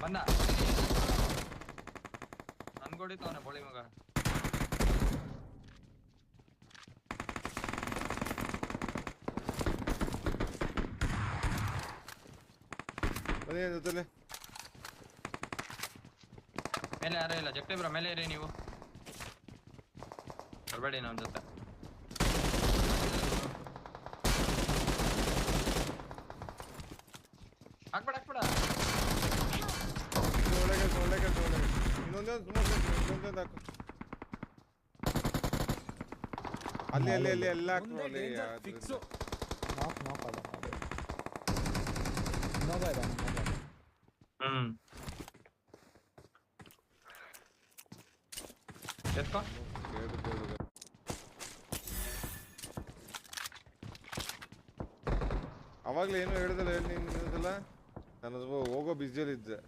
ಬಂದ ನನ್ಗೊಡಿತವನೆ ಬೋಳಿ ಮಗ. ಮೇಲೆ ಯಾರೇ ಇಲ್ಲ. ಜಪ್ಟಿ ಬ್ರೋ ಮೇಲೆ ಇರಿ ನೀವು, ಬರಬೇಡಿ ನಮ್ಮ ಜೊತೆ. ಹಾಕ್ಬೇಡ ಹಾಕ್ಬೇಡ. ಇನ್ನೊಂದೊಂದು ಅಲ್ಲಿ ಅಲ್ಲಿ ಅಲ್ಲಿ ಎಲ್ಲ ಫಿಕ್ಸು. ಎತ್ಕೋ. ಅವಾಗ್ಲೇ ಏನು ಹೇಳಿದಲ್ಲ ಹೇಳಿ ನಿಂದಲ್ಲ, ನಾನು ಹೋಗೋ ಬಿಸಿಯಲ್ಲಿ ಇದ್ದೆ.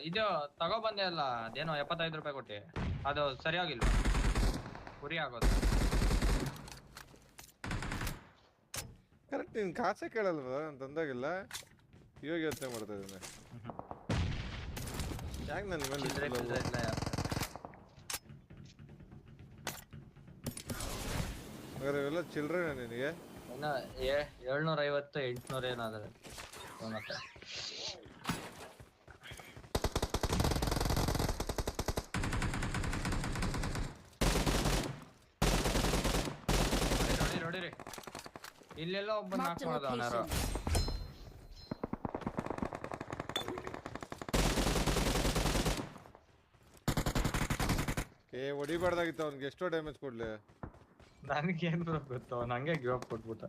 ಇದು ತಗೋ ಬಂದೆ ಅಲ್ಲ, ಅದೇನೋ 75 ರೂಪಾಯಿ ಕೊಟ್ಟಿ, ಅದು ಸರಿಯಾಗಿಲ್ವಾ ಉರಿ ಆಗೋದು. ಕರೆಕ್ಟ್, ನೀನ್ ಕಾಸೆ ಕೇಳಲ್ವ ನಾನು ತಂದಾಗಿಲ್ಲ, ಇವಾಗ ಯೋಚನೆ ಮಾಡ್ತಾ ಇದ್ದೇನೆ ಯಾಕೆ ನನ್ನ ಮೇಲೆ. ಹಾಗಾದ್ರೆ ಇವೆಲ್ಲ ಚಿಲ್ಡ್ರನ್ ನಿನಗೆ ಇನ್ನು 750 800 ಏನಾದ್ರೆ ಮತ್ತೆ. ನೋಡಿರಿ ಇಲ್ಲೆಲ್ಲ ಒಬ್ಬ ನಾಕ್ ಮಾಡೋದವನಾರು. ಹೊಡಿಬಾರ್ದಾಗಿತ್ತು ಅವ್ನಿಗೆ, ಎಷ್ಟೋ ಡ್ಯಾಮೇಜ್ ಕೊಡ್ಲಿ. ನನಗೇನ್ ಗೊತ್ತು, ನಂಗೆ ಗಿವ್ ಅಪ್ ಕೊಟ್ಬಿಟ್ಟ.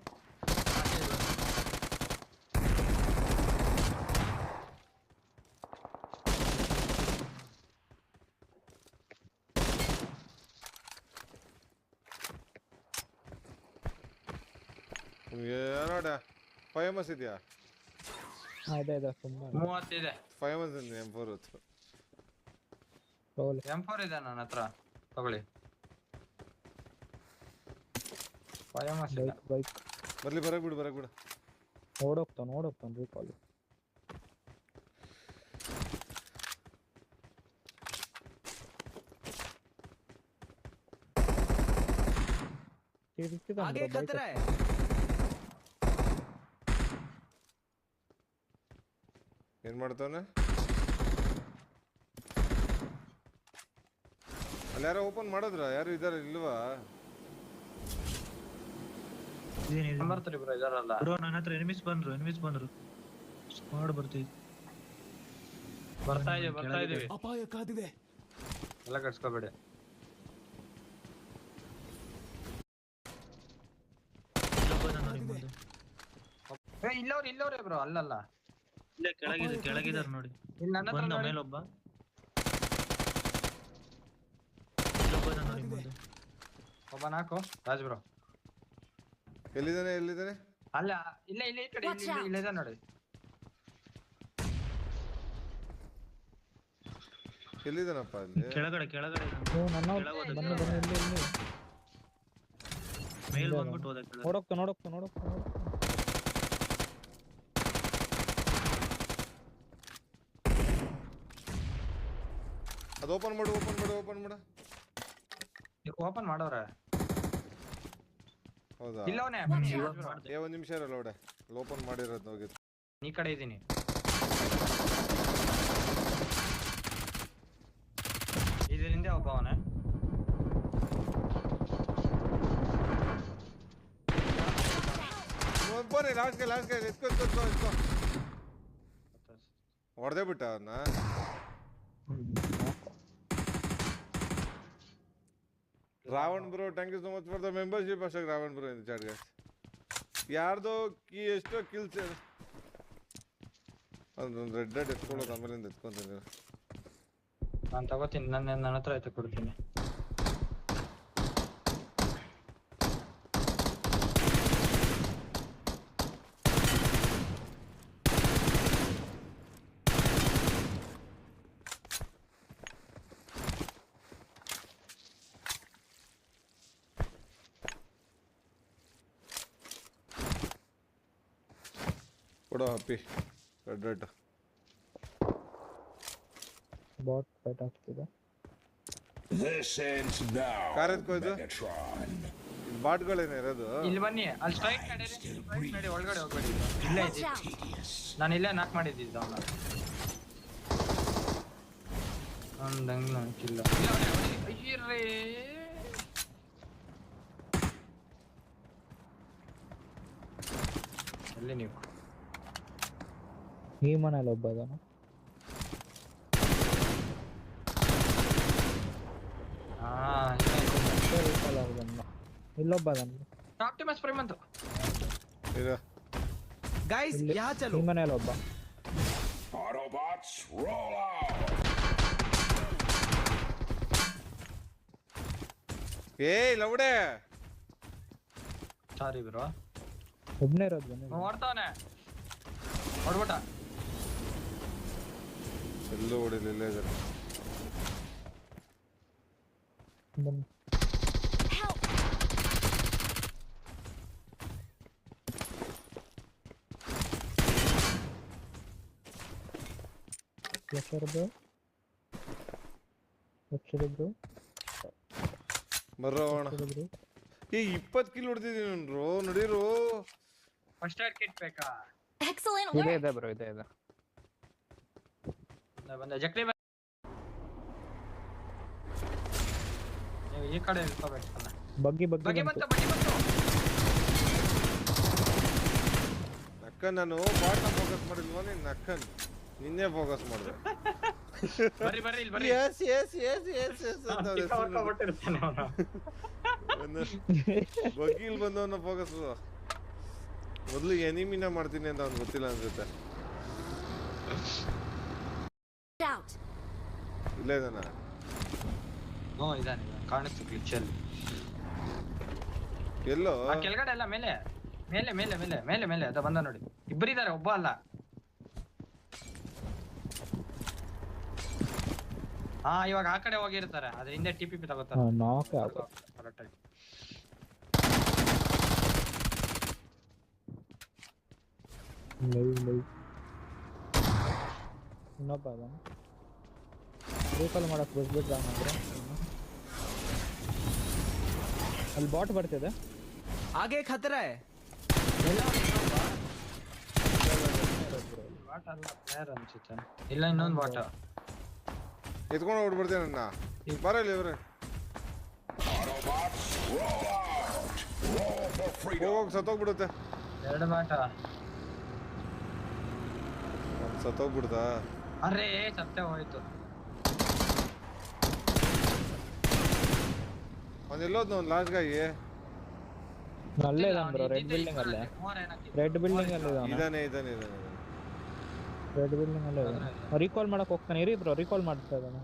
ನೋಡ ಫೇಮಸ್ ಇದೆಯಾ? 30 ಇದೆ. ಫೇಮಸ್ M4 M4 ಇದೆ ನನ್ನ ಹತ್ರ, ತಗೊಳ್ಳಿ. ಬರ್ಲಿ, ಬರಕ್ ಬಿಡು. ನೋಡೋಗ್ತಾನೆ ರೀಕಾಲ್. ಏನ್ ಮಾಡ್ತಾವನೆ ಅಲ್ಲಿ? ಯಾರೋ ಓಪನ್ ಮಾಡಿದ್ರ? ಯಾರು ಇದಾರ ಇಲ್ವಾ? ಬರ್ತಾರೆ ಬ್ರೋ, ಇದಾರಲ್ಲ ಬ್ರೋ. ನನ್ನ ಹತ್ರ ಎನಿಮೀಸ್ ಬಂದ್ರು ಸ್ಕ್ವಾಡ್ ಬರ್ತಾ ಇದೀವಿ. ಅಪಾಯ ಕಾದಿದೆ, ಎಲ್ಲ ಕಟ್ಸ್ಕೋಬೇಡಿ. ಇಲ್ಲವ್ರೆ ಬ್ರೋ, ಅಲ್ಲಲ್ಲ ಇಲ್ಲೇ ಕೆಳಗಿದಾರ ನೋಡಿ. ಇಲ್ಲಿ ನನ್ನ ಹತ್ರ ನೋಡಿ. ಮೇಲೊಬ್ಬ ನೋಡಿ ಮುಂದೆ ಒಬ್ಬ ನಾಕು. ರಾಜ್ ಬ್ರೋ ಎಲ್ಲಿದ್ದಾನೆ? ಅಲ್ಲ, ಇಲ್ಲ ಈ ಕಡೆ ಇಲ್ಲಿದೆ ನೋಡಿ. ಎಲ್ಲಿದ್ದಾನಪ್ಪ? ಅಲ್ಲಿ ಕೆಳಗಡೆ ಮೇಲ್ ಬಂದ್ಬಿಟ್ಟು ಹೋದ. ನೋಡೋಗ್ತಾ ಅದು ಓಪನ್ ಮಾಡು. ಓಪನ್ ಮಾಡೋರೆ. ಹೌದಾ? ಇಲ್ಲವನೇ ಒಂದ್ ನಿಮಿಷ ಇರಲ್ಲ ನೋಡೆ, ಓಪನ್ ಮಾಡಿರೋದು ಹೋಗಿದ್ದು. ಈ ಕಡೆ ಇದೀನಿ. ಇದರಿಂದ ಒಬ್ಬವನೇ. ಬರ್ರಿ, ಲಾಸ್ಟ್ ಗೈ ಎತ್ಕೊ. ಹೊಡೆದೇ ಬಿಟ್ಟ ಅವನ್ನ. Ravan bro, thank you so much for the membership. ಅಷ್ಟೇ Ravan bro in chat guys. ಯಾರ್ದೋ ಎಷ್ಟೋ ಕಿಲ್ಸ್ ಅದೊಂದು ರೆಡ್ ಡಾಟ್ ಎತ್ಕೊಳ್ಳೋದು ಆಮೇಲಿಂದ ಎತ್ಕೊಂತೀನಿ. ನಾನು ತಗೋತೀನಿ, ನನ್ನ ಹತ್ರ ಆಯ್ತು ಕೊಡ್ತೀನಿ. ಕೊಡೋ ಹಪ್ಪಿ ರೆಡ್ ಡಾಟ್. ಬಾಟ್ ಫೈಟ್ ಆಗ್ತಿದೆ. This ends now, ಕಾರ ಎತ್ಕೊಯ್ದು Megatron. ಬಾಟ್ಗಳೇನೆ ಇರೋದು. ಇಲ್ಲಿ ಬನ್ನಿ, ಅಲ್ಲಿ ಸ್ಟ್ರೈಕ್ ನಡೀರಿ, ಸ್ಟ್ರೈಕ್ ನಡಿ, ಒಳಗಡೆ ಹೋಗ್ಬೇಡಿ. ಇಲ್ಲೇ Watch ಇದ್ದೀನಿ, out. ನಾನು ಇಲ್ಲೇ ನಾಕ್ ಮಾಡಿದ್ದಿದ್ದ ಅವನ್ನ. ಒಂದಂಗ್ ನಾಕಿಲ್ಲ. ಅಯ್ಯರೇ ಎಲ್ಲಿ ನೀವು? ಈ ಮನೇಲಿ ಒಬ್ಬ ಅದನು. ಇಲ್ಲೊಬ್ಬ ಅದನ್ನು. ಆಪ್ಟಿಮಸ್ ಪ್ರೈಮ್ ಅಂತ ಇರ गाइस यहाँ चलो. ಈ ಮನೇಲಿ ಒಬ್ಬ. Autobots, roll out. ಏಯ್ ಲವಡೆ ಸಾರಿ ಬ್ರೋ, ಒಬ್ನೇ ಇರೋದು ಬನ್ನಿ. ನೋಡ್ತಾವನೆ ಹೊಡ್ಬಿಟ್ಟ. ಎಲ್ಲೂ ಹೊಡಿಲಿಲ್ಲ ಇದ್ದಾರೆ. ಬನ್ನಿ. Help. ಎಷ್ಟರದ್ದು ಬರೋಣ. ಏ 20 ಕಿಲ್ ಹೊಡೆದಿದ್ದೀನಿ ರೋ, ನಡೀರು. ಫಸ್ಟ್ ಏಡ್ ಕಿಟ್ ಬೇಕಾ? Excellent ಇದೆ work. ಇದೆ ಬ್ರೋ, ಇದೆ ಇದೆ. ಬಂದ ಜಕ್ಲಿ ನೀವು ಈ ಕಡೆ ಇಳ್ಕೋಬೇಕಲ್ಲ. ಬಗ್ಗಿ ಬಗ್ಗಿ ಬಗೆ ಬಂತು. ಬಂತು, ಬಗೆ ಬಂತು. ನಕ್ಕನ್ ನಾನು ಬಾಟ್ನ ಫೋಕಸ್ ಮಾಡಿಲ್ವಾ ನೀನ್? ನಕ್ಕನ್ ನಿನ್ನೆ ಫೋಕಸ್ ಮಾಡಿದೆ. ಬರ್ರಿ ಬರ್ರಿ ಇಲ್ಲಿ ಬರ್ರಿ. Yes yes yes yes yes ಅಂತ ಹೊಡ್ಕೊಂಡ್ಬಿಟ್ಟಿರ್ತಾನೆ ಅವನು. ಬಗ್ಗಿಲ್ ಬಂದವನ್ನ ಫೋಕಸ್. ಮೊದ್ಲು ಎನಿಮಿನ ಮಾಡ್ತೀನಿ ಅಂತ ಅವ್ನು ಗೊತ್ತಿಲ್ಲ ಅನ್ಸುತ್ತೆ. Out. ಇಲ್ಲ ಇದಾನ? ಹ್ಞೂ ಇದಾನೆ, ಕಾಣಿಸ್ತು ಗ್ಲಿಚಲ್ಲಿ. ಎಲ್ಲೋ ಆ ಕೆಳಗಡೆ ಎಲ್ಲ ಮೇಲೆ ಮೇಲೆ ಮೇಲೆ ಮೇಲೆ ಮೇಲೆ ಮೇಲೆ ಅದ ಬಂದ ನೋಡಿ. ಇಬ್ಬರಿದ್ದಾರೆ, ಒಬ್ಬ ಅಲ್ಲ. ಹಾ ಇವಾಗ ಆ ಕಡೆ ಹೋಗಿರ್ತಾರೆ, ಅದ್ರ ಹಿಂದೆ TPP ತಗೋತಾರೆ. ನಾಕ್ ಆಗ. ಕರೆಕ್ಟಾಗಿ. ಇನ್ನೊಬ್ಬ ಅದನು. ರೀಕಾಲ್ ಮಾಡಕ್ ಬಿಡ್ಬಿಟ್ರ ಅಂದ್ರೆ ಅಲ್ಲಿ ಬಾಟ್ ಬರ್ತಿದೆ. आगे खतरा है. ಬಾಟ್ ಅಲ್ಲ, ಪ್ಲೇಯರ್ ಅನ್ಸುತ್ತೆ. ಇಲ್ಲ ಇನ್ನೊಂದು ಬಾಟ. ಎತ್ಕೊಂಡು ಹೊಡ್ಬಿಡ್ತೇನೆ ನನ್ನ. ಬರಲ್ಲ ಇವ್ರೆ. Autobots, roll out. Roll for freedom. ಹೋಗೋಗಿ ಸತ್ತೋಗ್ಬಿಡುತ್ತೆ. ಎರಡು ಬಾಟ. ಸತ್ತೋಗ್ಬಿಡ್ತಾ? ಅರೇ ಸತ್ಯ ಹೋಯ್ತು. ಅವ್ನೆಲ್ಲೋದ್ನ ಒಂದು ಲಾಸ್ಟ್ ಗಾಯಿ. ಅಲ್ಲೇ ಇದಾನೆ ಬ್ರೋ, ರೆಡ್ ಬಿಲ್ಡಿಂಗ್ ಅಲ್ಲೇ. ರೆಡ್ ಬಿಲ್ಡಿಂಗ್ ಅಲ್ಲಿ ಇದಾನೆ. ಇದಾನೆ ಇದಾನೆ ಇದಾನೆ. ರೆಡ್ ಬಿಲ್ಡಿಂಗ್ ಅಲ್ಲೇ ಇದಾನೆ. ರೀಕಾಲ್ ಮಾಡಕ್ ಹೋಗ್ತಾನೆ. ಇರಿ ಬ್ರೋ, ರೀಕಾಲ್ ಮಾಡ್ತಾ ಇದ್ದಾನೆ.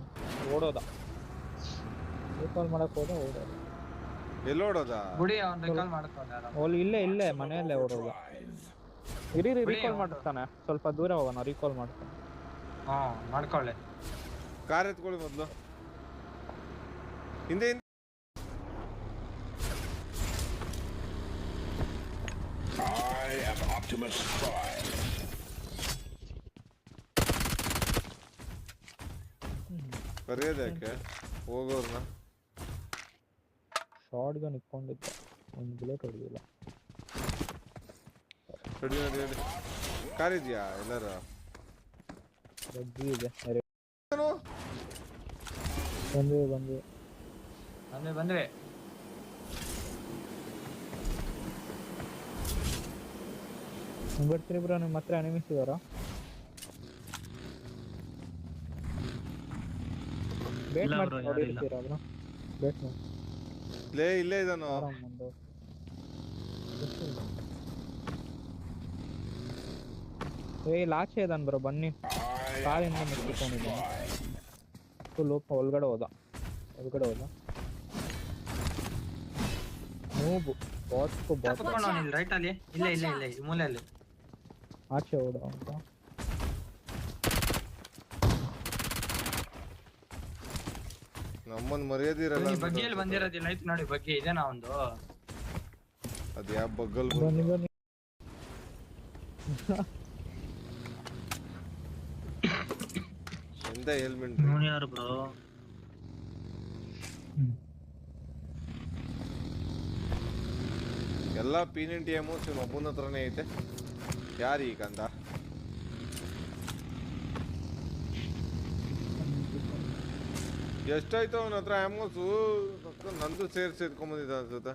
ಓಡೋದ. ರೀಕಾಲ್ ಮಾಡಕ್ ಹೋದ, ಓಡೋದ. ಎಲ್ಲೋಡೋದ? ಗುಡಿ ಅವ್ನು ರಿಕಾಲ್ ಮಾಡ್ಕೊಂಡ. ಓಲ್ ಇಲ್ಲೇ ಇಲ್ಲೇ ಮನೆಯಲ್ಲೇ ಓಡೋದ. ಇರಿ ರೀಕಾಲ್ ಮಾಡ್ತಾನೆ. ಸ್ವಲ್ಪ ದೂರ ಹೋಗೋಣ, ರೀಕಾಲ್ ಮಾಡ್ತಾನೆ. ಹಾ ಮಾಡ್ಕೊಳ್ಳಿ. ಕಾರ್ ಎತ್ಕೊಳ್ಳಿ ಮೊದ್ಲು. ಹಿಂದೆ I am Optimus Prime. ಕರೆಯೋದು ಯಾಕೆ ಹೋಗೋರ್ನ? ಶಾರ್ಟ್ ಗನ್ ಇಟ್ಕೊಂಡಿದ್ದ, ಒಂದು ಬುಲೆಟ್ ಹೊಡೆದಿಲ್ಲ. ನಡಿ ನಡಿ ನಡಿ. ಕಾರ್ ಇದೆಯಾ ಎಲ್ಲರೂ? ಬಗ್ಗಿ ಇದೆ. ಏನು? ಬಂದ್ವಿ ಬಂದ್ವಿ ಬಂದ್ವಿ ಬಂದ್ವಿ. ಬರ್ತೀರಿ ಬ್ರೋ, ನಿಮ್ಮ ಹತ್ರ ಎನಿಮೀಸ್ ಇದಾರ? ಬೇಟ್ ಇಲ್ಲ ಮಾಡಿ bro, ನೋಡಿ ಯಾರು ಇಲ್ಲ. ಇರ್ತೀರಾ ಬ್ರೋ? ಬೇಟ್ ಮಾಡಿ ಇಲ್ಲೇ ಇದಾನು. ಆರಾಮ್ ಬಂದು ಏ ಲಾಚೆ ಇದಾನ್ ಬ್ರೋ ಬನ್ನಿ I ಕಾಲಿಂದ am ಮುಚ್ಚಿಕೊಂಡಿದ್ದಾನೆ spy. ಫುಲ್ ಒಳಗಡೆ ಹೋದ ಮೂಗು ಬಾಟ್ಕು ಬಾಟ್ ಕುತ್ಕೊಂಡು ಇಲ್ಲಿ ರೈಟ್ ಅಲ್ಲಿ ಇಲ್ಲ ಇಲ್ಲ ಇಲ್ಲ ಈ ಮೂಲೆಯಲ್ಲಿ ಆಚೆ ಹೋದ ಅಂತ ನಮ್ಮನ್ ಮರ್ಯಾದೆ ಇರಲ್ಲ ಈ ಬಗ್ಗೆಯಲ್ಲಿ ಬಂದಿರೋದಿಲ್ಲ ಐತ್ ನೋಡಿ ಬಗ್ಗೆ ಇದೇನಾ ಒಂದು ಅದ್ ಯಾವ ಬಗ್ಗಲ್ ಬನ್ನಿ ಬನ್ನಿ ಎಂತ ಹೆಲ್ಮೆಟ್ ಇವನು ಯಾರು ಬ್ರೋ? ಎಲ್ಲ ಪೀನಿಂಟಿ ಎಮೋಷನ್ ಒಬ್ಬನ ಹತ್ರನೇ ಐತೆ ಯಾರು ಈ ಕಂದ ಎಷ್ಟಾಯ್ತು ಅವನ ಹತ್ರ ಎಮೋಸು ನಂದು ಸೇರ್ಸಿ ಎತ್ಕೊಂಬಂದಿದ್ದ ಅನ್ಸುತ್ತೆ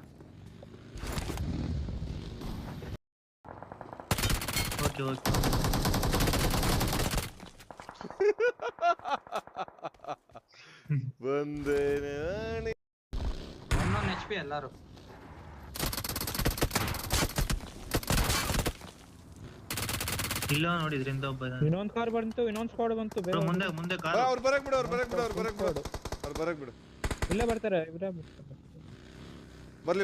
ಓಕೆ ಓಕೆ ಬಂದೇನೆ ನಾಣಿ. 11 HP ಎಲ್ಲಾರು ಇಲ್ಲ ನೋಡಿ ಇದರಿಂದ ಒಬ್ಬ ಇದಾನೆ. ಇನ್ನೊಂದ್ ಕಾರ್ ಬಂತು ಇನ್ನೊಂದ್ ಸ್ಕ್ವಾಡ್ ಬಂತು ಬ್ರೋ, ಬೇರೆ ಮುಂದೆ ಮುಂದೆ ಬಾ, ಕಾರ್ ಅವ್ರು ಬರಕ್ ಬಿಡು ಅವ್ರು ಬರಕ್ ಬಿಡು ಇಲ್ಲೇ ಬರ್ತಾರೆ ಇವ್ರೇ ಬರ್ಲಿ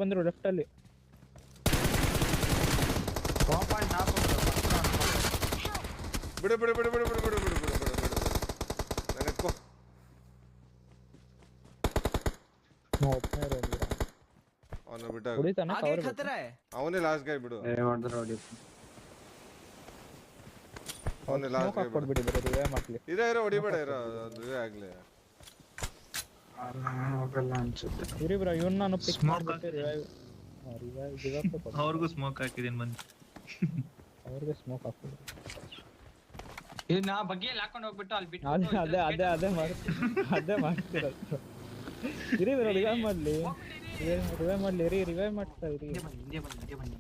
ಬಂದ್ರು ಲೆಫ್ಟ್ ಅಲ್ಲಿ ಕಾಂಪೌಂಡ್ ಟಾಪ್ ಬಿಡು ನಾನು ಎತ್ಕೋ ಅವನ ಬಿಟ್ಟ ಹೊಡಿತಾನೆ आगे खतरा है ಅವನೇ ಲಾಸ್ಟ್ ಗೈ ಬಿಡು ಅವನೇ ಲಾಸ್ಟ್ ಸ್ಮೋಕ್ ಗೈ ಹಾಕ್ಕೊಡ್ಬಿಡಿ ಬರೋ ರಿವೈವ್ ಮಾಡ್ಲಿ ಇರೋ ಹೊಡಿಬೇಡ ಇರೋ ಅದು ಆಗ್ಲಿ ಹೋಗಲ್ಲ ಅನ್ಸುತ್ತೆ ಇರಿ ಬ್ರೋ ಇವನ್ನ ನಾನು ಪಿಕ್ Smoke ಮಾಡ್ಬಿಟ್ಟು ಹಾಕ್ತೀನಿ. ರಿವೈವ್ ಅವ್ರಿಗೂ ಸ್ಮೋಕ್ ಹಾಕಿದೀನಿ ಬಂದು. ಅವ್ರಿಗೆ ಸ್ಮೋಕ್ ಹಾಕ್ಬಿಡಿ ಇದು ನಾ ಬಗ್ಗೆಯಲ್ಲಿ ಹಾಕೊಂಡು ಹೋಗ್ಬಿಟ್ಟು ಅಲ್ಲಿ ಬಿಟ್ಟು ಅದೇ ಮಾಡ್ತಿರೋದು ಇರಿ ಬ್ರೋ ರಿವೈವ್ ಮಾಡ್ಲಿ ರಿವೈವ್ ಮಾಡ್ತಾ ಇರಿ ಹಿಂದೆ ಬನ್ನಿ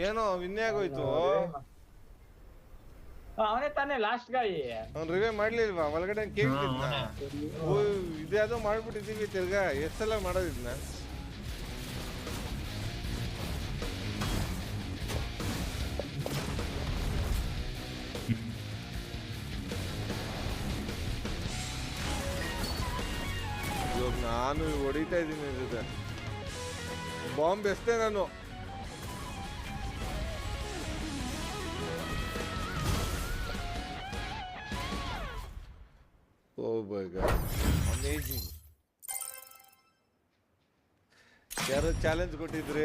ಏನೋ ವಿನ್ಯಾಗೋಯ್ತು ಅವನೇ ತಾನೇ ಲಾಸ್ಟ್ ಗಾಯಿ ಅವ್ನು ರಿವೈವ್ ಮಾಡ್ಲಿಲ್ವಾ ಒಳಗಡೆ ಕೇಳ್ತಿದ್ನ ಓ ಇದ್ಯಾವುದೋ ಮಾಡ್ಬಿಟ್ಟಿದೀವಿ ತಿರ್ಗಾ ಎಷ್ಟೆಲ್ಲ ಮಾಡೋದಿದ್ನ ಇವಾಗ ನಾನು ಹೊಡಿತಾ ಇದ್ದೀನಿ ಜೊತೆ ಬಾಂಬ್ ಎಷ್ಟೇ ನಾನು Oh my god. Amazing. ಯಾರೋ ಚಾಲೆಂಜ್ ಕೊಟ್ಟಿದ್ರಿ